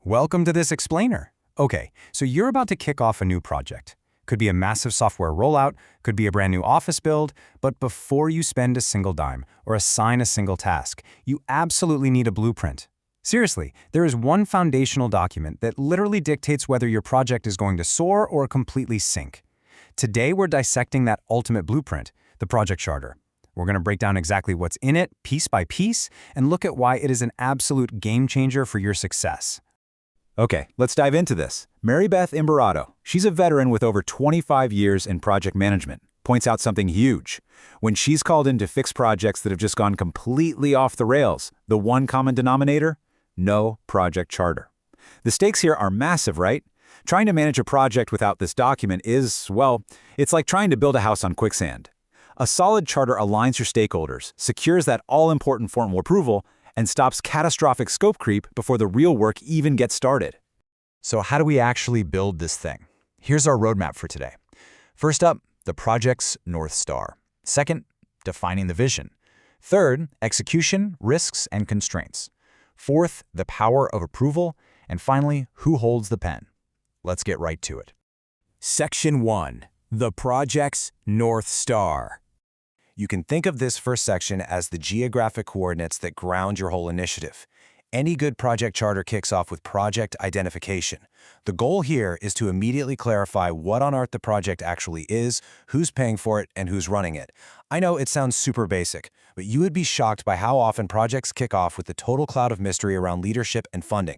Welcome to this explainer. Okay, so you're about to kick off a new project. Could be a massive software rollout, could be a brand new office build, but before you spend a single dime or assign a single task, you absolutely need a blueprint. Seriously, there is one foundational document that literally dictates whether your project is going to soar or completely sink. Today, we're dissecting that ultimate blueprint, the project charter. We're going to break down exactly what's in it, piece by piece, and look at why it is an absolute game changer for your success. Okay, let's dive into this. Mary Beth Imbarado, she's a veteran with over 25 years in project management, points out something huge. When she's called in to fix projects that have just gone completely off the rails, the one common denominator? No project charter. The stakes here are massive, right? Trying to manage a project without this document is, well, it's like trying to build a house on quicksand. A solid charter aligns your stakeholders, secures that all-important formal approval, and stops catastrophic scope creep before the real work even gets started. So how do we actually build this thing? Here's our roadmap for today. First up, the project's North Star. Second, defining the vision. Third, execution, risks, and constraints. Fourth, the power of approval. And finally, who holds the pen? Let's get right to it. Section 1. The project's North Star. You can think of this first section as the geographic coordinates that ground your whole initiative. Any good project charter kicks off with project identification. The goal here is to immediately clarify what on earth the project actually is, who's paying for it, and who's running it. I know it sounds super basic, but you would be shocked by how often projects kick off with the total cloud of mystery around leadership and funding.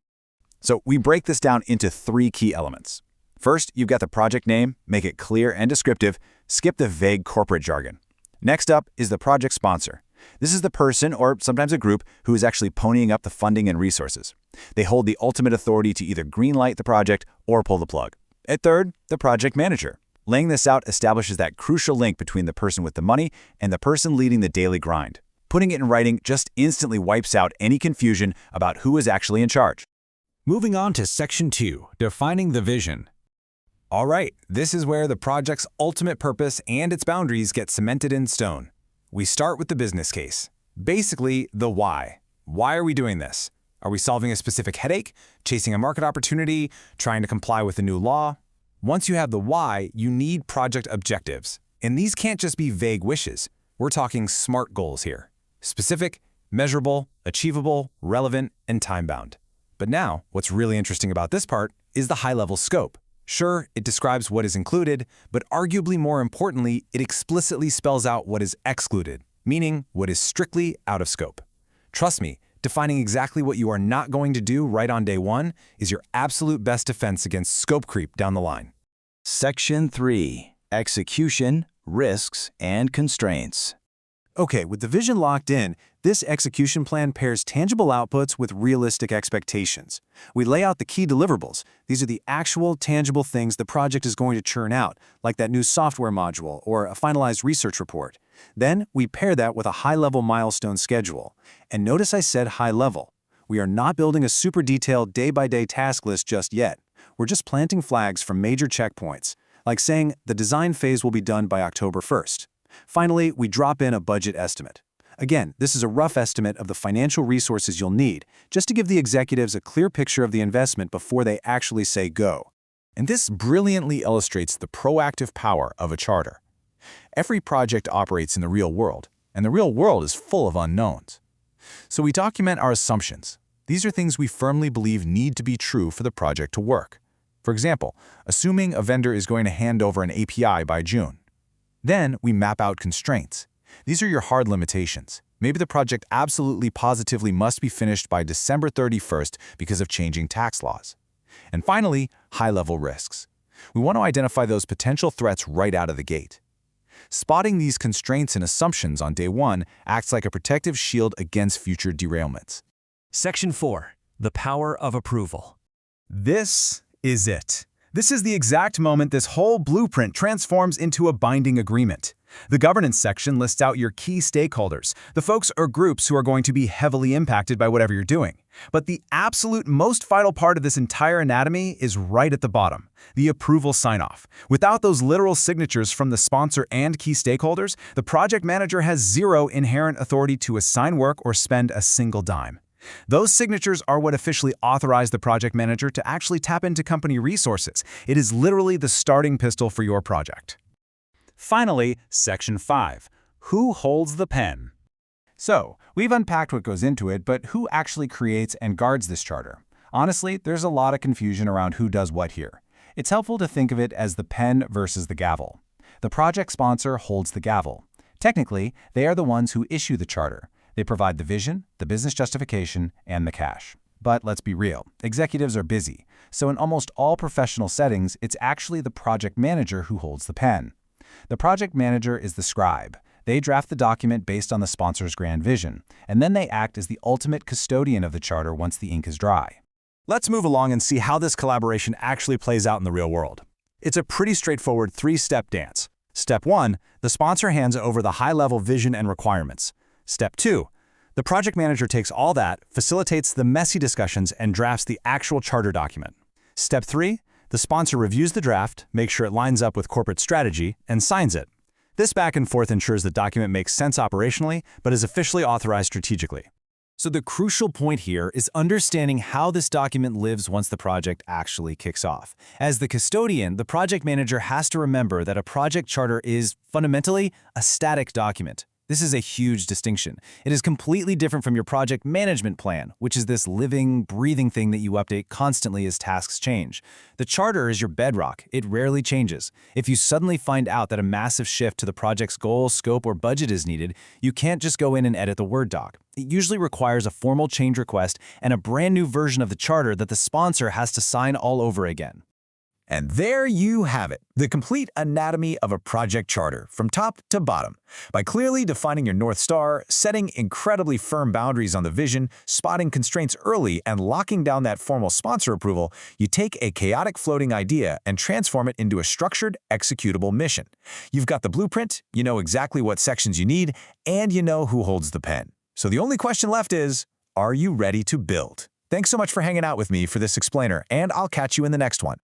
So we break this down into 3 key elements. First, you've got the project name, make it clear and descriptive, skip the vague corporate jargon. Next up is the project sponsor. This is the person, or sometimes a group, who is actually ponying up the funding and resources. They hold the ultimate authority to either greenlight the project or pull the plug. And third, the project manager. Laying this out establishes that crucial link between the person with the money and the person leading the daily grind. Putting it in writing just instantly wipes out any confusion about who is actually in charge. Moving on to Section 2, defining the vision. All right, this is where the project's ultimate purpose and its boundaries get cemented in stone. We start with the business case. Basically, the why. Why are we doing this? Are we solving a specific headache, chasing a market opportunity, trying to comply with a new law? Once you have the why, you need project objectives. And these can't just be vague wishes. We're talking SMART goals here. Specific, measurable, achievable, relevant, and time-bound. But now, what's really interesting about this part is the high-level scope. Sure, it describes what is included, but arguably more importantly, it explicitly spells out what is excluded, meaning what is strictly out of scope. Trust me, defining exactly what you are not going to do right on day one is your absolute best defense against scope creep down the line. Section 3. Execution, risks, and constraints. Okay, with the vision locked in, this execution plan pairs tangible outputs with realistic expectations. We lay out the key deliverables. These are the actual, tangible things the project is going to churn out, like that new software module or a finalized research report. Then, we pair that with a high-level milestone schedule. And notice I said high-level. We are not building a super detailed day-by-day task list just yet. We're just planting flags from major checkpoints, like saying the design phase will be done by October 1st. Finally, we drop in a budget estimate. Again, this is a rough estimate of the financial resources you'll need, just to give the executives a clear picture of the investment before they actually say go. And this brilliantly illustrates the proactive power of a charter. Every project operates in the real world, and the real world is full of unknowns. So we document our assumptions. These are things we firmly believe need to be true for the project to work. For example, assuming a vendor is going to hand over an API by June. Then we map out constraints. These are your hard limitations. Maybe the project absolutely positively must be finished by December 31st because of changing tax laws. And finally, high-level risks. We want to identify those potential threats right out of the gate. Spotting these constraints and assumptions on day one acts like a protective shield against future derailments. Section 4. The power of approval. This is it. This is the exact moment this whole blueprint transforms into a binding agreement. The governance section lists out your key stakeholders, the folks or groups who are going to be heavily impacted by whatever you're doing. But the absolute most vital part of this entire anatomy is right at the bottom, the approval sign-off. Without those literal signatures from the sponsor and key stakeholders, the project manager has zero inherent authority to assign work or spend a single dime. Those signatures are what officially authorize the project manager to actually tap into company resources. It is literally the starting pistol for your project. Finally, Section 5. Who holds the pen? So, we've unpacked what goes into it, but who actually creates and guards this charter? Honestly, there's a lot of confusion around who does what here. It's helpful to think of it as the pen versus the gavel. The project sponsor holds the gavel. Technically, they are the ones who issue the charter. They provide the vision, the business justification, and the cash. But let's be real, executives are busy, so in almost all professional settings, it's actually the project manager who holds the pen. The project manager is the scribe. They draft the document based on the sponsor's grand vision, and then they act as the ultimate custodian of the charter once the ink is dry. Let's move along and see how this collaboration actually plays out in the real world. It's a pretty straightforward three-step dance. Step 1, the sponsor hands over the high-level vision and requirements. Step 2, the project manager takes all that, facilitates the messy discussions, and drafts the actual charter document. Step 3, the sponsor reviews the draft, makes sure it lines up with corporate strategy, and signs it. This back and forth ensures the document makes sense operationally, but is officially authorized strategically. So the crucial point here is understanding how this document lives once the project actually kicks off. As the custodian, the project manager has to remember that a project charter is, fundamentally, a static document. This is a huge distinction. It is completely different from your project management plan, which is this living, breathing thing that you update constantly as tasks change. The charter is your bedrock. It rarely changes. If you suddenly find out that a massive shift to the project's goal, scope, or budget is needed, you can't just go in and edit the Word doc. It usually requires a formal change request and a brand new version of the charter that the sponsor has to sign all over again. And there you have it, the complete anatomy of a project charter, from top to bottom. By clearly defining your North Star, setting incredibly firm boundaries on the vision, spotting constraints early, and locking down that formal sponsor approval, you take a chaotic floating idea and transform it into a structured, executable mission. You've got the blueprint, you know exactly what sections you need, and you know who holds the pen. So the only question left is, are you ready to build? Thanks so much for hanging out with me for this explainer, and I'll catch you in the next one.